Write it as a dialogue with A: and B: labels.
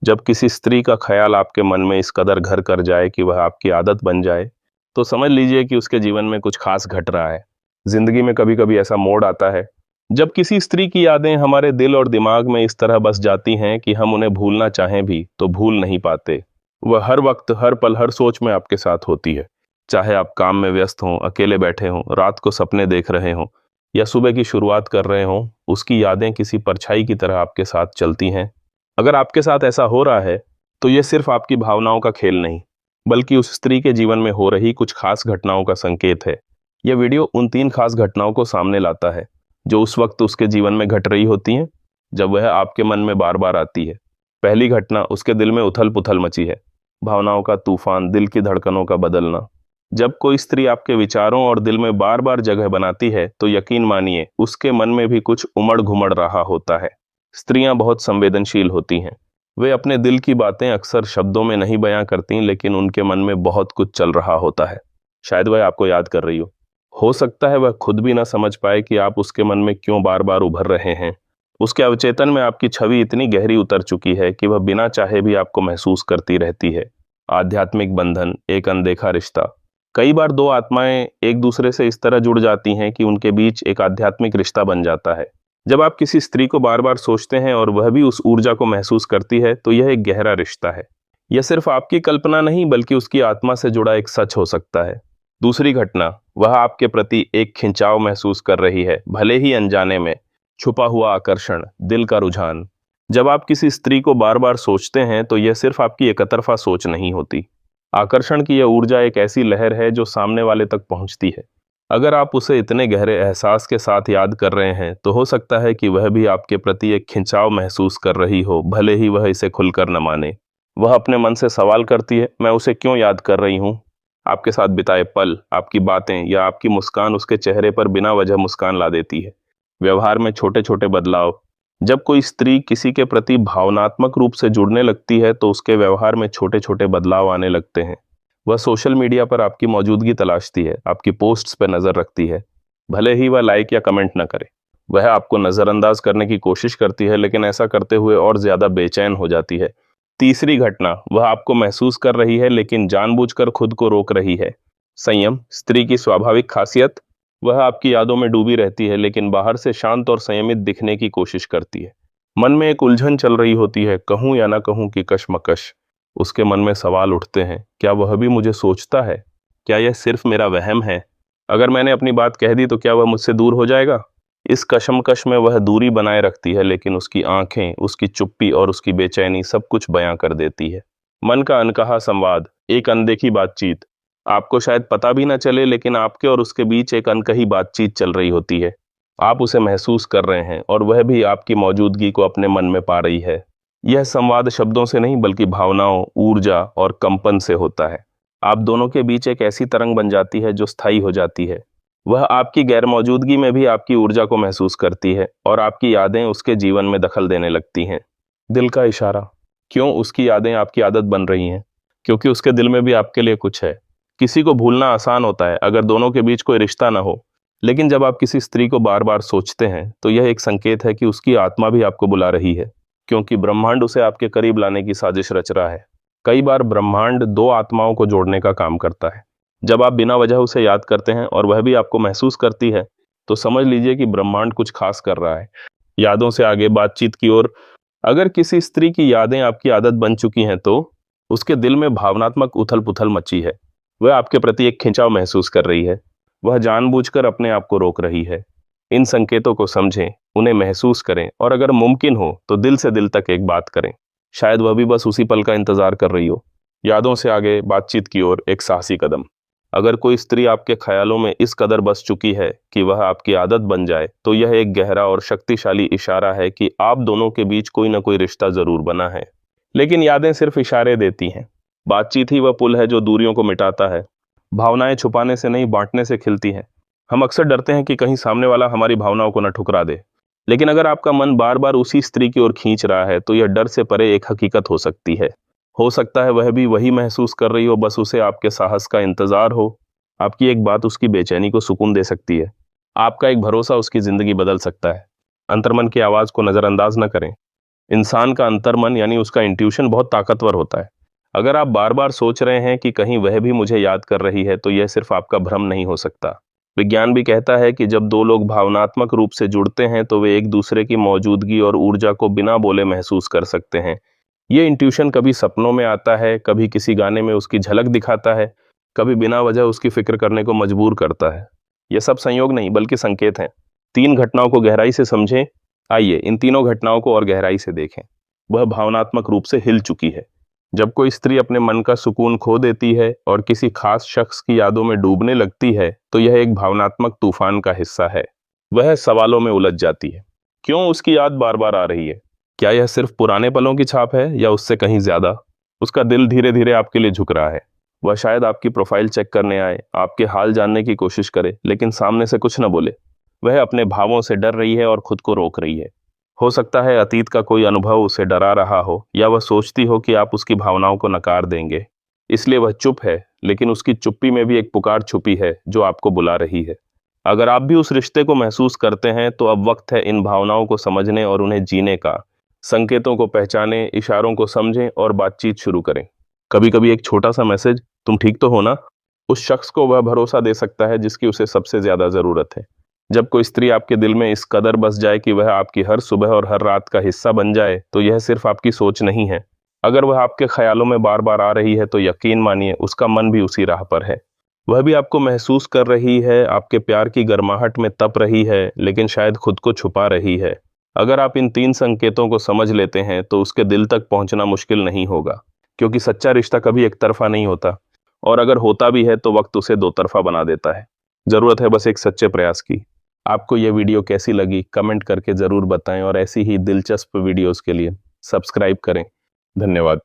A: जब किसी स्त्री का ख्याल आपके मन में इस कदर घर कर जाए कि वह आपकी आदत बन जाए, तो समझ लीजिए कि उसके जीवन में कुछ खास घट रहा है। जिंदगी में कभी कभी ऐसा मोड़ आता है जब किसी स्त्री की यादें हमारे दिल और दिमाग में इस तरह बस जाती हैं कि हम उन्हें भूलना चाहें भी तो भूल नहीं पाते। वह हर वक्त, हर पल, हर सोच में आपके साथ होती है। चाहे आप काम में व्यस्त हों, अकेले बैठे हों, रात को सपने देख रहे हों या सुबह की शुरुआत कर रहे हों, उसकी यादें किसी परछाई की तरह आपके साथ चलती हैं। अगर आपके साथ ऐसा हो रहा है तो यह सिर्फ आपकी भावनाओं का खेल नहीं, बल्कि उस स्त्री के जीवन में हो रही कुछ खास घटनाओं का संकेत है। यह वीडियो उन 3 खास घटनाओं को सामने लाता है जो उस वक्त उसके जीवन में घट रही होती हैं जब वह आपके मन में बार बार आती है। पहली घटना, उसके दिल में उथल पुथल मची है। भावनाओं का तूफान, दिल की धड़कनों का बदलना। जब कोई स्त्री आपके विचारों और दिल में बार बार जगह बनाती है तो यकीन मानिए उसके मन में भी कुछ उमड़ घुमड़ रहा होता है। स्त्रियां बहुत संवेदनशील होती हैं। वे अपने दिल की बातें अक्सर शब्दों में नहीं बयां करती, लेकिन उनके मन में बहुत कुछ चल रहा होता है। शायद वह आपको याद कर रही हो सकता है वह खुद भी ना समझ पाए कि आप उसके मन में क्यों बार बार उभर रहे हैं। उसके अवचेतन में आपकी छवि इतनी गहरी उतर चुकी है कि वह बिना चाहे भी आपको महसूस करती रहती है। आध्यात्मिक बंधन, एक अनदेखा रिश्ता। कई बार 2 आत्माएं एक दूसरे से इस तरह जुड़ जाती हैं कि उनके बीच एक आध्यात्मिक रिश्ता बन जाता है। जब आप किसी स्त्री को बार बार सोचते हैं और वह भी उस ऊर्जा को महसूस करती है तो यह एक गहरा रिश्ता है। यह सिर्फ आपकी कल्पना नहीं बल्कि उसकी आत्मा से जुड़ा एक सच हो सकता है। दूसरी घटना, वह आपके प्रति एक खिंचाव महसूस कर रही है, भले ही अनजाने में। छुपा हुआ आकर्षण, दिल का रुझान। जब आप किसी स्त्री को बार बार सोचते हैं तो यह सिर्फ आपकी एकतरफा सोच नहीं होती। आकर्षण की यह ऊर्जा एक ऐसी लहर है जो सामने वाले तक पहुंचती है। अगर आप उसे इतने गहरे एहसास के साथ याद कर रहे हैं तो हो सकता है कि वह भी आपके प्रति एक खिंचाव महसूस कर रही हो, भले ही वह इसे खुलकर न माने। वह अपने मन से सवाल करती है, मैं उसे क्यों याद कर रही हूँ? आपके साथ बिताए पल, आपकी बातें या आपकी मुस्कान उसके चेहरे पर बिना वजह मुस्कान ला देती है। व्यवहार में छोटे छोटे बदलाव। जब कोई स्त्री किसी के प्रति भावनात्मक रूप से जुड़ने लगती है तो उसके व्यवहार में छोटे छोटे बदलाव आने लगते हैं। वह सोशल मीडिया पर आपकी मौजूदगी तलाशती है, आपकी पोस्ट्स पर नजर रखती है। भले ही वह लाइक या कमेंट न करे, वह आपको नजरअंदाज करने की कोशिश करती है, लेकिन ऐसा करते हुए और ज्यादा बेचैन हो जाती है। तीसरी घटना, वह आपको महसूस कर रही है लेकिन जानबूझकर खुद को रोक रही है। संयम, स्त्री की स्वाभाविक खासियत। वह आपकी यादों में डूबी रहती है लेकिन बाहर से शांत और संयमित दिखने की कोशिश करती है। मन में एक उलझन चल रही होती है, कहूं या ना कहूं की कशमकश। उसके मन में सवाल उठते हैं, क्या वह भी मुझे सोचता है? क्या यह सिर्फ मेरा वहम है? अगर मैंने अपनी बात कह दी तो क्या वह मुझसे दूर हो जाएगा? इस कशमकश में वह दूरी बनाए रखती है, लेकिन उसकी आंखें, उसकी चुप्पी और उसकी बेचैनी सब कुछ बयां कर देती है। मन का अनकहा संवाद, एक अनदेखी बातचीत। आपको शायद पता भी ना चले, लेकिन आपके और उसके बीच एक अनकही बातचीत चल रही होती है। आप उसे महसूस कर रहे हैं और वह भी आपकी मौजूदगी को अपने मन में पा रही है। यह संवाद शब्दों से नहीं बल्कि भावनाओं, ऊर्जा और कंपन से होता है। आप दोनों के बीच एक ऐसी तरंग बन जाती है जो स्थायी हो जाती है। वह आपकी गैर मौजूदगी में भी आपकी ऊर्जा को महसूस करती है और आपकी यादें उसके जीवन में दखल देने लगती हैं। दिल का इशारा। क्यों उसकी यादें आपकी आदत बन रही हैं? क्योंकि उसके दिल में भी आपके लिए कुछ है। किसी को भूलना आसान होता है अगर दोनों के बीच कोई रिश्ता ना हो, लेकिन जब आप किसी स्त्री को बार बार सोचते हैं तो यह एक संकेत है कि उसकी आत्मा भी आपको बुला रही है, क्योंकि ब्रह्मांड उसे आपके करीब लाने की साजिश रच रहा है। कई बार ब्रह्मांड 2 आत्माओं को जोड़ने का काम करता है। जब आप बिना वजह उसे याद करते हैं और वह भी आपको महसूस करती है तो समझ लीजिए कि ब्रह्मांड कुछ खास कर रहा है। यादों से आगे बातचीत की ओर। अगर किसी स्त्री की यादें आपकी आदत बन चुकी हैं तो उसके दिल में भावनात्मक उथल पुथल मची है। वह आपके प्रति एक खिंचाव महसूस कर रही है। वह जानबूझकर अपने आप को रोक रही है। इन संकेतों को समझें, उन्हें महसूस करें और अगर मुमकिन हो तो दिल से दिल तक एक बात करें। शायद वह भी बस उसी पल का इंतजार कर रही हो। यादों से आगे बातचीत की ओर, एक साहसी कदम। अगर कोई स्त्री आपके ख्यालों में इस कदर बस चुकी है कि वह आपकी आदत बन जाए तो यह एक गहरा और शक्तिशाली इशारा है कि आप दोनों के बीच कोई ना कोई रिश्ता जरूर बना है। लेकिन यादें सिर्फ इशारे देती हैं। बातचीत ही वह पुल है जो दूरियों को मिटाता है। भावनाएं छुपाने से नहीं, बांटने से खिलती हैं। हम अक्सर डरते हैं कि कहीं सामने वाला हमारी भावनाओं को न ठुकरा दे, लेकिन अगर आपका मन बार बार उसी स्त्री की ओर खींच रहा है तो यह डर से परे एक हकीकत हो सकती है। हो सकता है वह भी वही महसूस कर रही हो, बस उसे आपके साहस का इंतजार हो। आपकी एक बात उसकी बेचैनी को सुकून दे सकती है। आपका एक भरोसा उसकी जिंदगी बदल सकता है। अंतर्मन की आवाज को नजरअंदाज न करें। इंसान का अंतर्मन यानी उसका इंट्यूशन बहुत ताकतवर होता है। अगर आप बार बार सोच रहे हैं कि कहीं वह भी मुझे याद कर रही है, तो यह सिर्फ आपका भ्रम नहीं हो सकता। विज्ञान भी कहता है कि जब दो लोग भावनात्मक रूप से जुड़ते हैं तो वे एक दूसरे की मौजूदगी और ऊर्जा को बिना बोले महसूस कर सकते हैं। ये इंट्यूशन कभी सपनों में आता है, कभी किसी गाने में उसकी झलक दिखाता है, कभी बिना वजह उसकी फिक्र करने को मजबूर करता है। यह सब संयोग नहीं बल्कि संकेत हैं। 3 घटनाओं को गहराई से समझें। आइए इन तीनों घटनाओं को और गहराई से देखें। वह भावनात्मक रूप से हिल चुकी है। जब कोई स्त्री अपने मन का सुकून खो देती है और किसी खास शख्स की यादों में डूबने लगती है, तो यह एक भावनात्मक तूफान का हिस्सा है। वह सवालों में उलझ जाती है। क्यों उसकी याद बार बार आ रही है? क्या यह सिर्फ पुराने पलों की छाप है या उससे कहीं ज्यादा? उसका दिल धीरे धीरे आपके लिए झुक रहा है। वह शायद आपकी प्रोफाइल चेक करने आए, आपके हाल जानने की कोशिश करे, लेकिन सामने से कुछ न बोले। वह अपने भावों से डर रही है और खुद को रोक रही है। हो सकता है अतीत का कोई अनुभव उसे डरा रहा हो, या वह सोचती हो कि आप उसकी भावनाओं को नकार देंगे, इसलिए वह चुप है। लेकिन उसकी चुप्पी में भी एक पुकार छुपी है जो आपको बुला रही है। अगर आप भी उस रिश्ते को महसूस करते हैं, तो अब वक्त है इन भावनाओं को समझने और उन्हें जीने का। संकेतों को पहचानें, इशारों को समझें और बातचीत शुरू करें। कभी कभी एक छोटा सा मैसेज, तुम ठीक तो हो ना, उस शख्स को वह भरोसा दे सकता है जिसकी उसे सबसे ज्यादा जरूरत है। जब कोई स्त्री आपके दिल में इस कदर बस जाए कि वह आपकी हर सुबह और हर रात का हिस्सा बन जाए, तो यह सिर्फ आपकी सोच नहीं है। अगर वह आपके ख्यालों में बार बार आ रही है, तो यकीन मानिए उसका मन भी उसी राह पर है। वह भी आपको महसूस कर रही है, आपके प्यार की गर्माहट में तप रही है, लेकिन शायद खुद को छुपा रही है। अगर आप इन 3 संकेतों को समझ लेते हैं, तो उसके दिल तक पहुंचना मुश्किल नहीं होगा, क्योंकि सच्चा रिश्ता कभी एक तरफा नहीं होता, और अगर होता भी है तो वक्त उसे 2 तरफा बना देता है। जरूरत है बस एक सच्चे प्रयास की। आपको यह वीडियो कैसी लगी कमेंट करके ज़रूर बताएं, और ऐसी ही दिलचस्प वीडियोस के लिए सब्सक्राइब करें। धन्यवाद।